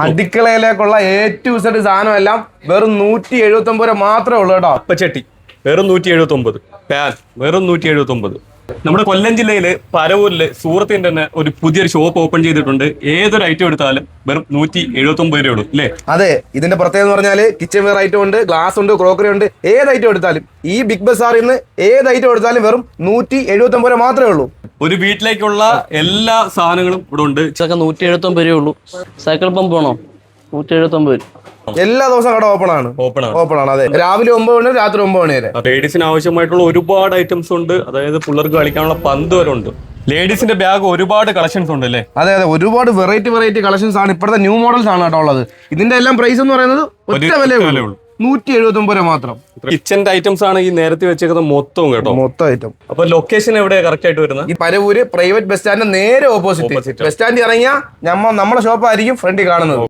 അടുക്കളയിലേക്കുള്ള A to Z സാധനം എല്ലാം വെറും 179 രൂപ മാത്രമേ ഉള്ളൂ കേട്ടോ. അപ്പച്ചട്ടി വെറും 179, പാൻ വെറും 179. നമ്മുടെ കൊല്ലം ജില്ലയില് പരവൂരില് സൂറത്തിന്റെ തന്നെ ഒരു പുതിയൊരു ഷോപ്പ് ഓപ്പൺ ചെയ്തിട്ടുണ്ട്. ഏതൊരു ഐറ്റം എടുത്താലും വെറും 179 രൂപ ഉള്ളൂ അല്ലേ? അതെ, ഇതിന്റെ പ്രത്യേകത എന്ന് പറഞ്ഞാല് കിച്ചൺ വെയർ ഐറ്റം ഉണ്ട്, ഗ്ലാസ് ഉണ്ട്, ക്രോക്കറി ഉണ്ട്. ഏത് ഐറ്റം എടുത്താലും ഈ ബിഗ് ബസാറിൽ നിന്ന് ഏത് ഐറ്റം എടുത്താലും വെറും 179 രൂപ മാത്രമേ ഉള്ളൂ. ഒരു വീട്ടിലേക്കുള്ള എല്ലാ സാധനങ്ങളും ഇവിടെ ഉണ്ട്. 179 രൂപ ഉള്ളൂ. സൈക്കിൾ പമ്പ് വേണോ? 179 രൂപ. എല്ലാ ദിവസവും കട ഓപ്പൺ ആണ്. അതെ, രാവിലെ 9 മണി രാത്രി 9 മണി വരെ. ലേഡീസിന് ആവശ്യമായിട്ടുള്ള ഒരുപാട് ഐറ്റംസ് ഉണ്ട്. അതായത് പിള്ളേർക്ക് കളിക്കാനുള്ള പന്ത് വരെ ഉണ്ട്. ലേഡീസിന്റെ ബാഗ് ഒരുപാട് കളക്ഷൻസ് ഉണ്ട് അല്ലേ? അതെ, ഒരുപാട് വെറൈറ്റി കളക്ഷൻസ് ആണ്. ഇപ്പോഴത്തെ ന്യൂ മോഡൽസ് ആണ് കേട്ടോ ഉള്ളത്. ഇതിന്റെ എല്ലാം പ്രൈസ് എന്ന് പറയുന്നത് ഒറ്റ വിലയുള്ളൂ, 179 രൂപ മാത്രം. കിച്ചന്റെ ഐറ്റംസ് ആണ് ഈ നേരത്തെ വെച്ചേക്കുന്നത് മൊത്തം കേട്ടോ. മൊത്തം ഐറ്റം. അപ്പൊ ലൊക്കേഷൻ എവിടെയാണ് കറക്റ്റ് ആയിട്ട് വരുന്നത്? ഈ പരവൂര് പ്രൈവറ്റ് ബസ് സ്റ്റാൻഡിന്റെ നേരെ ഓപ്പോസിറ്റ്. ബസ് സ്റ്റാൻഡിൽ ഇറങ്ങിയാൽ നമ്മുടെ ഷോപ്പായിരിക്കും ഫ്രണ്ടിൽ കാണുന്നത്.